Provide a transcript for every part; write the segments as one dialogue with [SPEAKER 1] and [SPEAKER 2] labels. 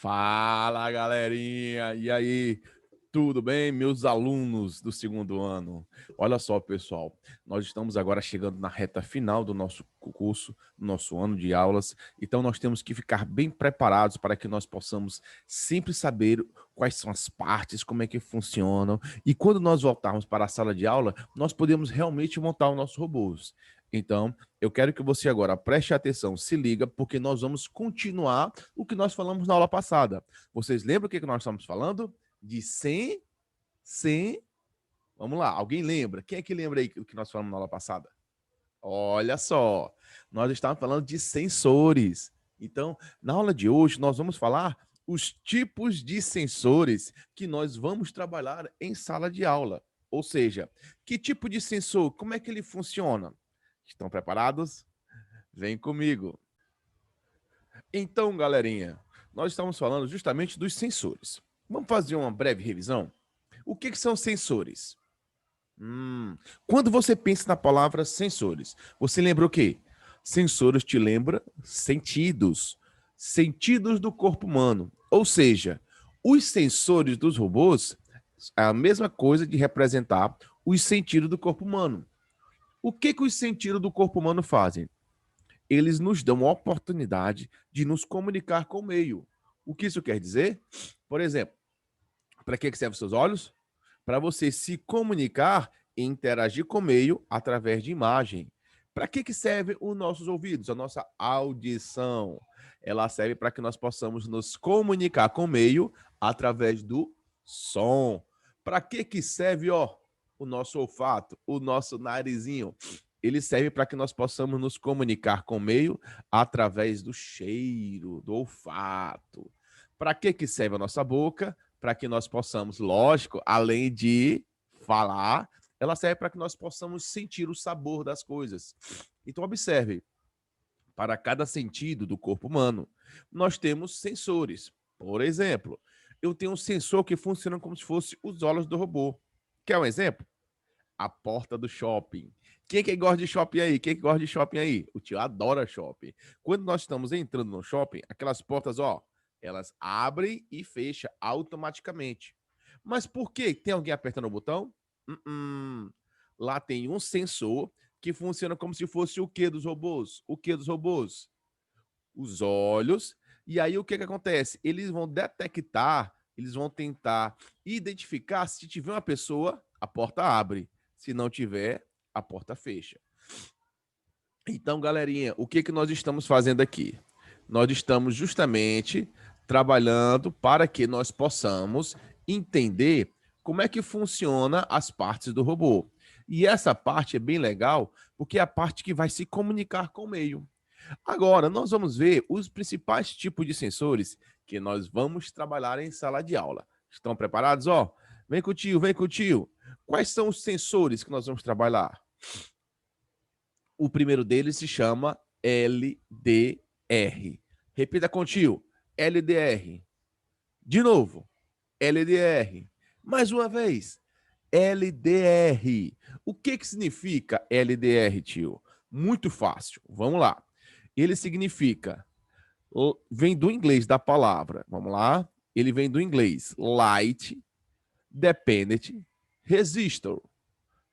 [SPEAKER 1] Fala, galerinha! E aí, tudo bem, meus alunos do segundo ano? Olha só, pessoal, nós estamos agora chegando na reta final do nosso curso, nosso ano de aulas, então nós temos que ficar bem preparados para que nós possamos sempre saber quais são as partes, como é que funcionam, e quando nós voltarmos para a sala de aula, nós podemos realmente montar os nossos robôs. Então, eu quero que você agora preste atenção, se liga, porque nós vamos continuar o que nós falamos na aula passada. Vocês lembram o que nós estamos falando? De sem. Vamos lá, alguém lembra? Quem é que lembra aí o que nós falamos na aula passada? Olha só, nós estávamos falando de sensores. Então, na aula de hoje, nós vamos falar os tipos de sensores que nós vamos trabalhar em sala de aula. Ou seja, que tipo de sensor, como é que ele funciona? Estão preparados? Vem comigo. Então, galerinha, nós estamos falando justamente dos sensores. Vamos fazer uma breve revisão? O que são sensores? Quando você pensa na palavra sensores, você lembra o quê? Sensores te lembra sentidos, sentidos do corpo humano. Ou seja, os sensores dos robôs é a mesma coisa de representar os sentidos do corpo humano. O que os sentidos do corpo humano fazem? Eles nos dão a oportunidade de nos comunicar com o meio. O que isso quer dizer? Por exemplo, para que servem os seus olhos? Para você se comunicar e interagir com o meio através de imagem. Para que servem os nossos ouvidos? A nossa audição. Ela serve para que nós possamos nos comunicar com o meio através do som. Para que serve, o nosso olfato, o nosso narizinho? Ele serve para que nós possamos nos comunicar com o meio através do cheiro, do olfato. Para que serve a nossa boca? Para que nós possamos, lógico, além de falar, ela serve para que nós possamos sentir o sabor das coisas. Então, observe, para cada sentido do corpo humano, nós temos sensores. Por exemplo, eu tenho um sensor que funciona como se fosse os olhos do robô. Quer um exemplo? A porta do shopping. Quem que gosta de shopping aí? Quem que gosta de shopping aí? O tio adora shopping. Quando nós estamos entrando no shopping, aquelas portas, elas abrem e fecham automaticamente. Mas por quê? Tem alguém apertando o botão? Lá tem um sensor que funciona como se fosse o que dos robôs? O que dos robôs? Os olhos. E aí o que acontece? Eles vão detectar, eles vão tentar identificar se tiver uma pessoa, a porta abre. Se não tiver, a porta fecha. Então, galerinha, o que nós estamos fazendo aqui? Nós estamos justamente trabalhando para que nós possamos entender como é que funciona as partes do robô. E essa parte é bem legal, porque é a parte que vai se comunicar com o meio. Agora, nós vamos ver os principais tipos de sensores que nós vamos trabalhar em sala de aula. Estão preparados? Vem com o tio, vem com o tio. Quais são os sensores que nós vamos trabalhar? O primeiro deles se chama LDR. Repita com o tio. LDR. De novo. LDR. Mais uma vez. LDR. O que significa LDR, tio? Muito fácil. Vamos lá. Ele significa, vem do inglês da palavra, vamos lá? Ele vem do inglês Light Dependent Resistor.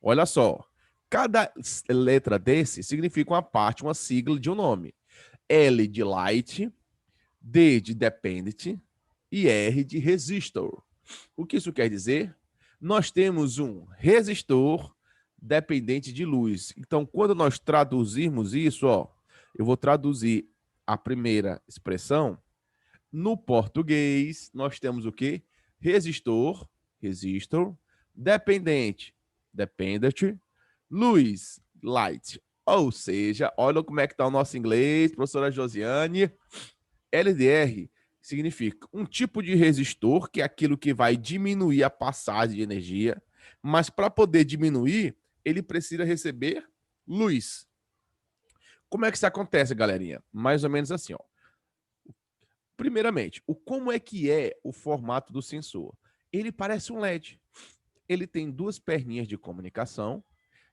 [SPEAKER 1] Olha só, cada letra desse significa uma parte, uma sigla de um nome. L de Light, D de Dependent e R de Resistor. O que isso quer dizer? Nós temos um resistor dependente de luz. Então, quando nós traduzirmos isso, eu vou traduzir a primeira expressão. No português, nós temos o quê? Resistor, dependente, dependent, luz, light. Ou seja, olha como é que está o nosso inglês, professora Josiane. LDR significa um tipo de resistor, que é aquilo que vai diminuir a passagem de energia, mas para poder diminuir, ele precisa receber luz. Como é que isso acontece, galerinha? Mais ou menos assim, Primeiramente, como é que é o formato do sensor? Ele parece um LED. Ele tem duas perninhas de comunicação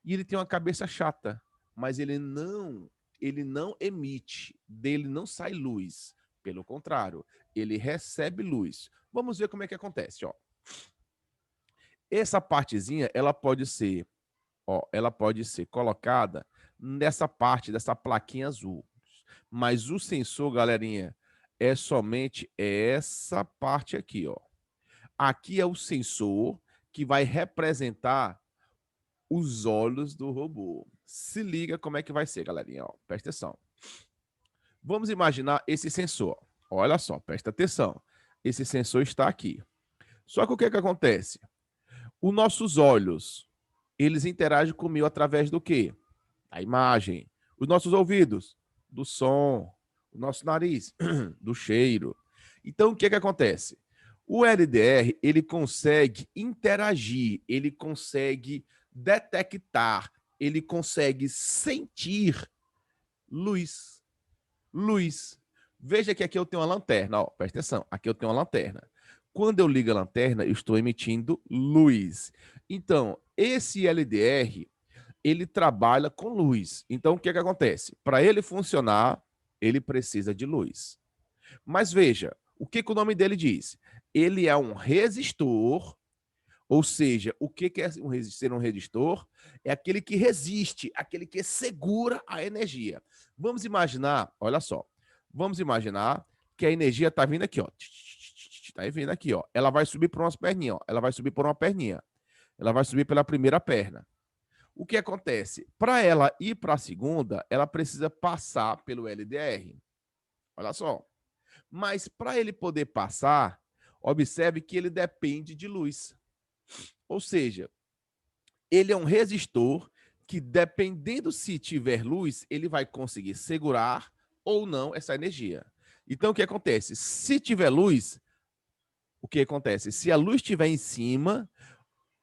[SPEAKER 1] e ele tem uma cabeça chata, mas ele não emite, dele não sai luz. Pelo contrário, ele recebe luz. Vamos ver como é que acontece, ó. Essa partezinha, ela pode ser colocada nessa parte dessa plaquinha azul. Mas o sensor, galerinha, é somente essa parte aqui, ó. Aqui é o sensor que vai representar os olhos do robô. Se liga como é que vai ser, galerinha, ó. Presta atenção. Vamos imaginar esse sensor. Olha só, presta atenção. Esse sensor está aqui. Só que o que é que acontece? Os nossos olhos, eles interagem comigo através do quê? Da imagem. Os nossos ouvidos, do som. O nosso nariz, do cheiro. Então, o que é que acontece? O LDR, ele consegue interagir, ele consegue detectar, ele consegue sentir luz. Luz. Veja que aqui eu tenho uma lanterna, ó, presta atenção, aqui eu tenho uma lanterna. Quando eu ligo a lanterna, eu estou emitindo luz. Então, esse LDR, ele trabalha com luz. Então, o que é que acontece? Para ele funcionar, ele precisa de luz. Mas veja, o que o nome dele diz? Ele é um resistor, ou seja, o que é ser um resistor? É aquele que resiste, aquele que segura a energia. Vamos imaginar, olha só, vamos imaginar que a energia está vindo aqui, ó. Está vindo aqui, ó. Ela vai subir por umas perninhas, ó. Ela vai subir por uma perninha. Ela vai subir pela primeira perna. O que acontece? Para ela ir para a segunda, ela precisa passar pelo LDR. Olha só. Mas para ele poder passar, observe que ele depende de luz. Ou seja, ele é um resistor que, dependendo se tiver luz, ele vai conseguir segurar ou não essa energia. Então, o que acontece? Se tiver luz, o que acontece? Se a luz estiver em cima,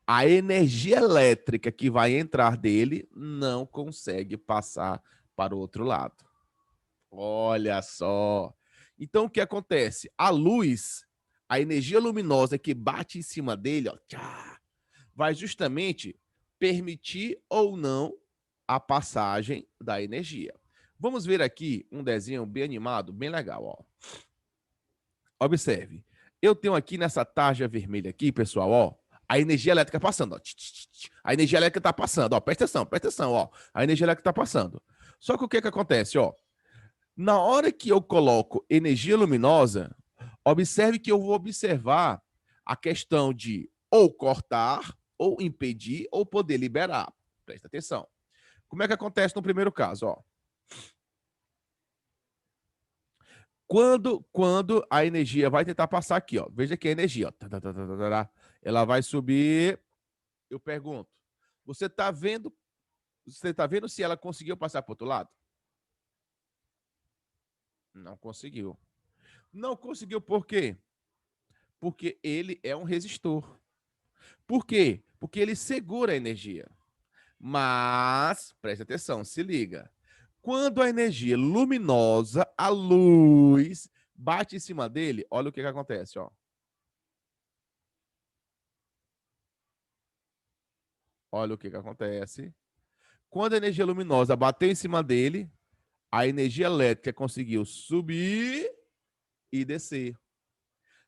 [SPEAKER 1] a energia elétrica que vai entrar dele não consegue passar para o outro lado. Olha só. Então, o que acontece? A luz, a energia luminosa que bate em cima dele, ó, vai justamente permitir ou não a passagem da energia. Vamos ver aqui um desenho bem animado, bem legal, ó. Observe. Eu tenho aqui nessa tarja vermelha aqui, pessoal, ó, a energia elétrica passando, ó. A energia elétrica está passando, ó. Presta atenção, ó. A energia elétrica está passando. Só que o que acontece, ó? Na hora que eu coloco energia luminosa, observe que eu vou observar a questão de ou cortar, ou impedir, ou poder liberar. Presta atenção. Como é que acontece no primeiro caso? Ó? Quando a energia vai tentar passar aqui, ó, veja que a energia, ó, ela vai subir. Eu pergunto, você está vendo se ela conseguiu passar para o outro lado? Não conseguiu. Não conseguiu por quê? Porque ele é um resistor. Por quê? Porque ele segura a energia. Mas, preste atenção, se liga. Quando a energia luminosa, a luz, bate em cima dele, olha o que acontece, ó. Olha o que acontece. Quando a energia luminosa bateu em cima dele, a energia elétrica conseguiu subir e descer.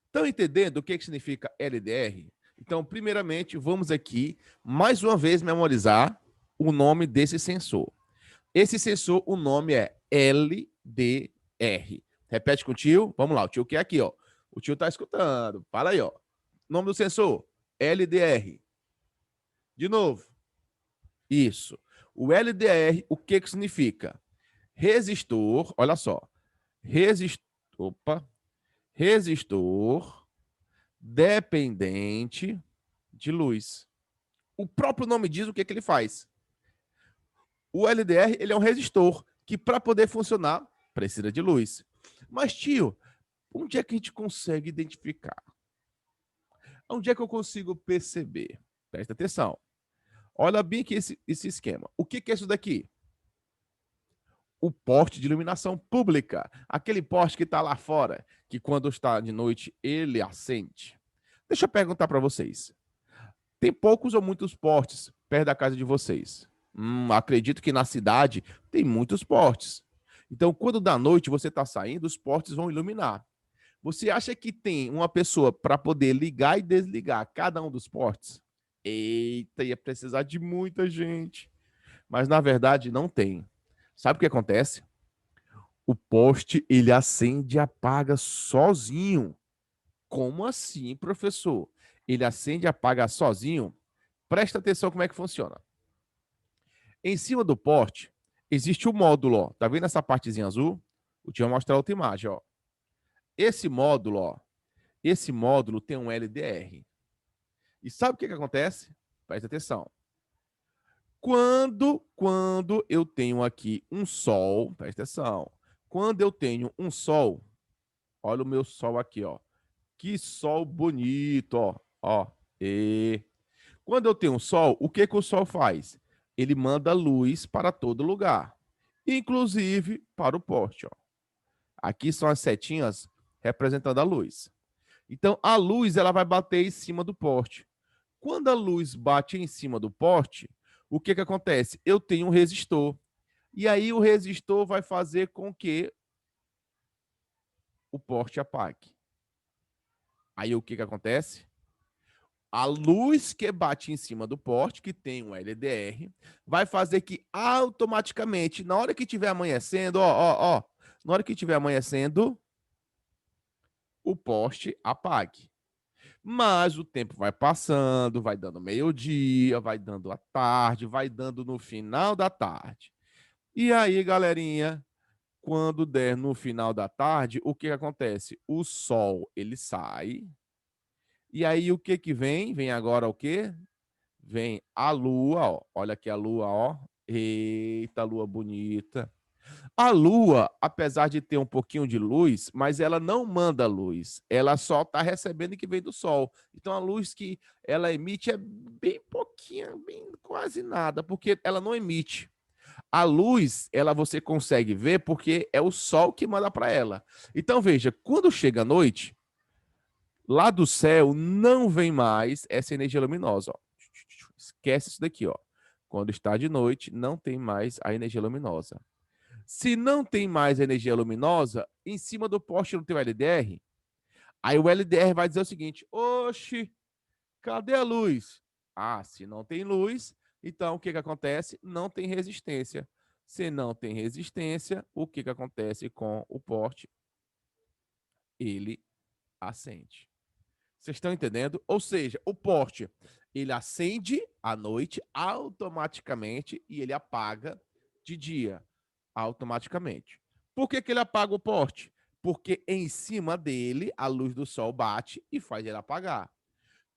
[SPEAKER 1] Estão entendendo o que significa LDR? Então, primeiramente, vamos aqui, mais uma vez, memorizar o nome desse sensor. Esse sensor, o nome é LDR. Repete com o tio. Vamos lá, o tio que é aqui, ó. O tio tá escutando. Fala aí, ó. Nome do sensor, LDR. De novo. Isso. O LDR, o que significa? Resistor, olha só. Resistor dependente de luz. O próprio nome diz o que ele faz. O LDR, ele é um resistor que, para poder funcionar, precisa de luz. Mas, tio, onde é que a gente consegue identificar? Onde é que eu consigo perceber? Presta atenção. Olha bem aqui esse esquema. O que é isso daqui? O poste de iluminação pública. Aquele poste que está lá fora, que quando está de noite, ele acende. Deixa eu perguntar para vocês. Tem poucos ou muitos postes perto da casa de vocês? Acredito que na cidade tem muitos postes. Então, quando da noite você está saindo, os postes vão iluminar. Você acha que tem uma pessoa para poder ligar e desligar cada um dos postes? Eita, ia precisar de muita gente. Mas na verdade não tem. Sabe o que acontece? O poste ele acende e apaga sozinho. Como assim, professor? Ele acende e apaga sozinho? Presta atenção como é que funciona. Em cima do poste existe o módulo, ó. Tá vendo essa partezinha azul? O tio vai mostrar outra imagem, ó. Esse módulo, ó. Esse módulo tem um LDR. E sabe o que acontece? Presta atenção. Quando eu tenho aqui um sol, presta atenção. Quando eu tenho um sol, olha o meu sol aqui, ó. Que sol bonito, ó. Ó. E quando eu tenho um sol, o que que o sol faz? Ele manda luz para todo lugar, inclusive para o poste, ó. Aqui são as setinhas representando a luz. Então a luz ela vai bater em cima do poste. Quando a luz bate em cima do poste, o que que acontece? Eu tenho um resistor. E aí o resistor vai fazer com que o poste apague. Aí o que que acontece? A luz que bate em cima do poste, que tem um LDR, vai fazer que automaticamente, na hora que estiver amanhecendo, na hora que estiver amanhecendo, o poste apague. Mas o tempo vai passando, vai dando meio-dia, vai dando a tarde, vai dando no final da tarde. E aí, galerinha, quando der no final da tarde, o que acontece? O sol, ele sai. E aí, o que que vem? Vem agora o quê? Vem a lua, ó. Olha aqui a lua, ó. Eita, lua bonita. A lua, apesar de ter um pouquinho de luz, mas ela não manda luz. Ela só está recebendo que vem do sol. Então a luz que ela emite é bem pouquinha, bem quase nada, porque ela não emite. A luz, ela você consegue ver porque é o sol que manda para ela. Então veja, quando chega a noite, lá do céu não vem mais essa energia luminosa, ó. Esquece isso daqui, ó. Quando está de noite, não tem mais a energia luminosa. Se não tem mais energia luminosa, em cima do poste não tem o LDR, aí o LDR vai dizer o seguinte: oxe, cadê a luz? Ah, se não tem luz, então o que que acontece? Não tem resistência. Se não tem resistência, o que que acontece com o poste? Ele acende. Vocês estão entendendo? Ou seja, o poste, ele acende à noite automaticamente e ele apaga de dia automaticamente. Por que que ele apaga o poste? Porque em cima dele a luz do sol bate e faz ele apagar.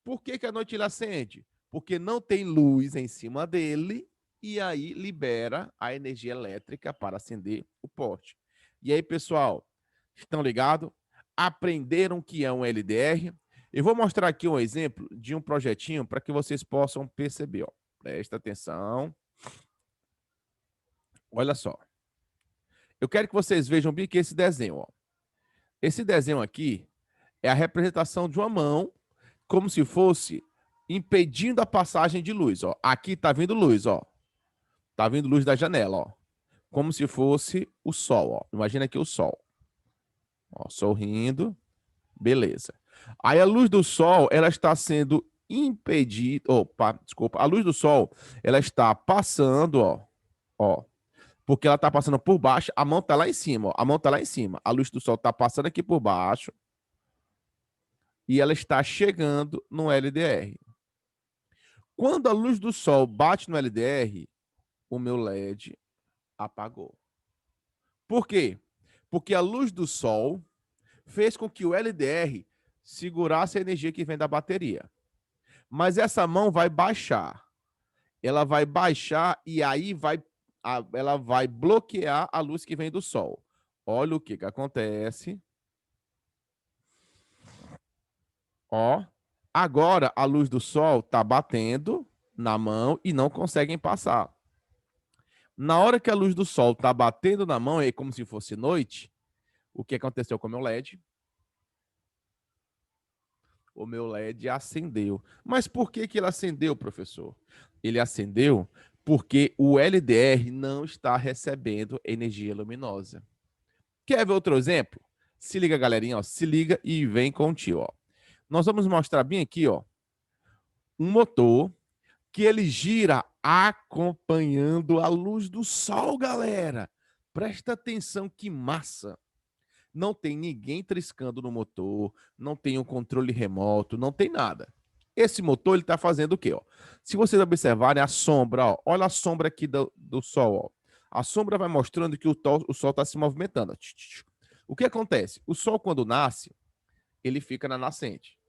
[SPEAKER 1] Por que que à noite ele acende? Porque não tem luz em cima dele e aí libera a energia elétrica para acender o poste. E aí, pessoal, estão ligados? Aprenderam o que é um LDR? Eu vou mostrar aqui um exemplo de um projetinho para que vocês possam perceber. Ó. Presta atenção. Olha só. Eu quero que vocês vejam bem que esse desenho. Ó. Esse desenho aqui é a representação de uma mão, como se fosse impedindo a passagem de luz. Ó. Aqui está vindo luz, ó. Tá vindo luz da janela, ó. Como se fosse o sol, ó. Imagina aqui o sol. Ó, sorrindo. Beleza. Aí a luz do sol, ela está sendo impedida. Opa, desculpa. A luz do sol, ela está passando, ó. Porque ela está passando por baixo, a mão está lá em cima, ó. A mão está lá em cima. A luz do sol está passando aqui por baixo e ela está chegando no LDR. Quando a luz do sol bate no LDR, o meu LED apagou. Por quê? Porque a luz do sol fez com que o LDR segurasse a energia que vem da bateria. Mas essa mão vai baixar. Ela vai baixar e aí ela vai bloquear a luz que vem do sol. Olha o que que acontece. Ó, agora a luz do sol está batendo na mão e não conseguem passar. Na hora que a luz do sol está batendo na mão, é como se fosse noite, o que aconteceu com o meu LED? O meu LED acendeu. Mas por que que ele acendeu, professor? Ele acendeu Porque o LDR não está recebendo energia luminosa. Quer ver outro exemplo? Se liga, galerinha, ó. Se liga e vem com o tio, ó. Nós vamos mostrar bem aqui, ó, um motor que ele gira acompanhando a luz do sol, galera. Presta atenção, que massa. Não tem ninguém triscando no motor, não tem um controle remoto, não tem nada. Esse motor ele está fazendo o quê? Ó? Se vocês observarem a sombra, ó, olha a sombra aqui do sol. Ó. A sombra vai mostrando que o sol está se movimentando. O que acontece? O sol, quando nasce, ele fica na nascente.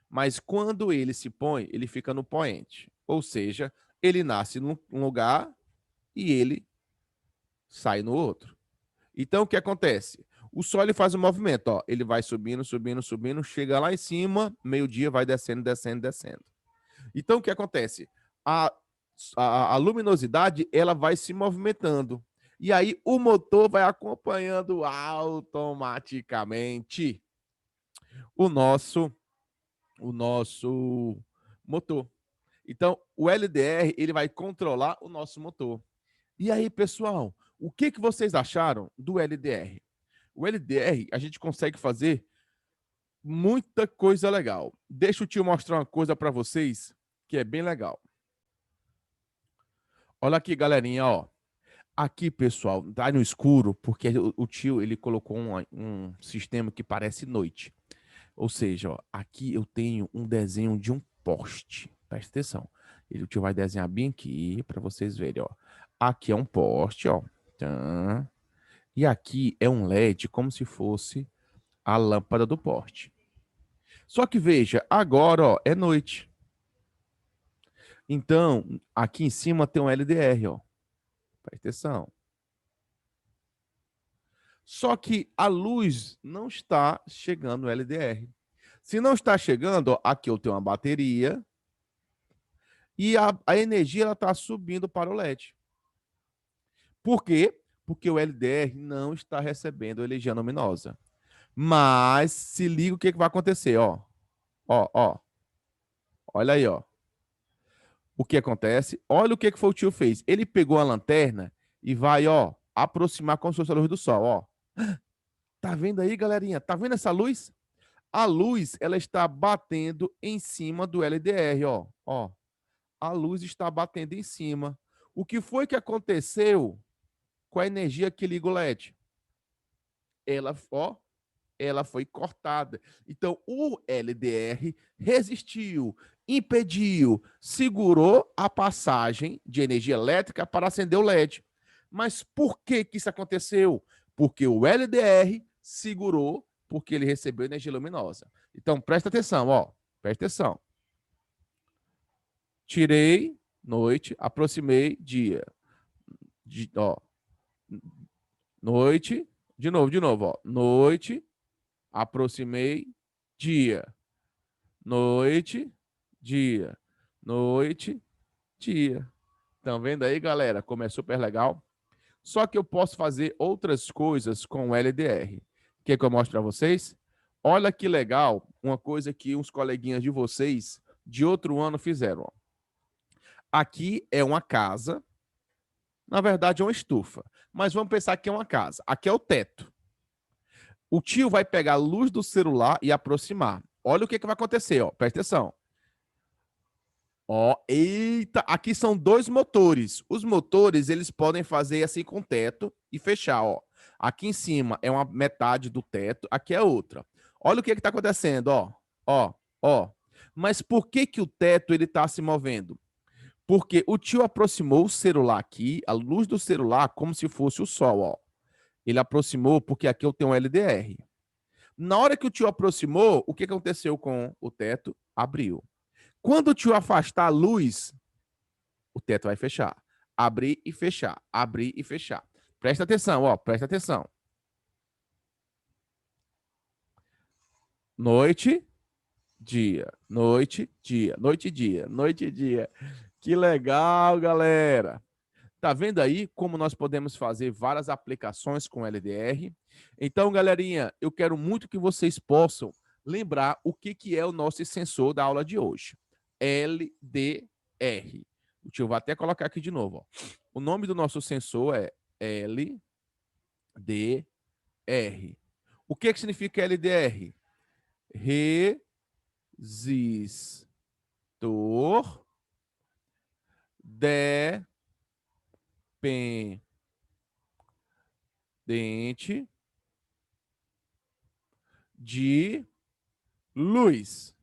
[SPEAKER 1] Mas quando ele se põe, ele fica no poente. Ou seja, ele nasce num lugar e ele sai no outro. Então, o que acontece? O Sol ele faz um movimento, ó. Ele vai subindo, subindo, subindo, chega lá em cima, meio-dia vai descendo, descendo, descendo. Então, o que acontece? A luminosidade ela vai se movimentando. E aí o motor vai acompanhando automaticamente o nosso motor. Então, o LDR ele vai controlar o nosso motor. E aí, pessoal, o que vocês acharam do LDR? O LDR, a gente consegue fazer muita coisa legal. Deixa o tio mostrar uma coisa para vocês que é bem legal. Olha aqui, galerinha, ó. Aqui, pessoal, tá no escuro porque o tio ele colocou um sistema que parece noite. Ou seja, ó, aqui eu tenho um desenho de um poste. Presta atenção. O tio vai desenhar bem aqui para vocês verem, ó. Aqui é um poste, ó. E aqui é um LED como se fosse a lâmpada do poste. Só que veja, agora ó, é noite. Então, aqui em cima tem um LDR, ó. Presta atenção. Só que a luz não está chegando no LDR. Se não está chegando, ó, aqui eu tenho uma bateria e a energia está subindo para o LED. Por quê? Porque o LDR não está recebendo energia luminosa. Mas se liga o que vai acontecer, ó. Ó. Olha aí, ó. O que acontece? Olha o que foi o tio fez. Ele pegou a lanterna e vai, ó, aproximar como se fosse a luz do sol, ó. Tá vendo aí, galerinha? Tá vendo essa luz? A luz, ela está batendo em cima do LDR, ó. Ó. A luz está batendo em cima. O que foi que aconteceu com a energia que liga o LED? Ela foi cortada. Então, o LDR resistiu, impediu, segurou a passagem de energia elétrica para acender o LED. Mas por que isso aconteceu? Porque o LDR segurou, porque ele recebeu energia luminosa. Então, presta atenção, ó. Presta atenção. Tirei, noite, aproximei, dia. Ó. Noite, de novo, ó. Noite, aproximei, dia. Noite, dia. Noite, dia. Estão vendo aí, galera, como é super legal? Só que eu posso fazer outras coisas com o LDR. Quer que eu mostre para vocês? Olha que legal, uma coisa que uns coleguinhas de vocês de outro ano fizeram. Ó. Aqui é uma casa, na verdade é uma estufa, mas vamos pensar que é uma casa. Aqui é o teto. O tio vai pegar a luz do celular e aproximar. Olha o que vai acontecer, ó. Presta atenção. Ó, eita, aqui são dois motores. Os motores, eles podem fazer assim com o teto e fechar, ó. Aqui em cima é uma metade do teto, aqui é outra. Olha o que está acontecendo, ó. Mas por que o teto ele está se movendo? Porque o tio aproximou o celular aqui, a luz do celular, como se fosse o sol, ó. Ele aproximou porque aqui eu tenho um LDR. Na hora que o tio aproximou, o que aconteceu com o teto? Abriu. Quando o tio afastar a luz, o teto vai fechar. Abrir e fechar. Abrir e fechar. Presta atenção, ó. Presta atenção. Noite, dia. Noite, dia. Noite, dia. Noite, dia. Que legal, galera. Tá vendo aí como nós podemos fazer várias aplicações com LDR? Então, galerinha, eu quero muito que vocês possam lembrar o que é o nosso sensor da aula de hoje. LDR. O tio vai até colocar aqui de novo. Ó. O nome do nosso sensor é LDR. O que significa LDR? Resistor dependente de luz.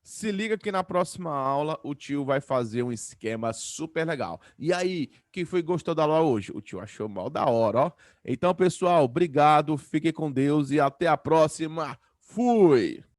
[SPEAKER 1] Se liga que na próxima aula o tio vai fazer um esquema super legal. E aí, quem foi que gostou da aula hoje? O tio achou mal da hora, ó. Então, pessoal, obrigado, fiquem com Deus e até a próxima. Fui!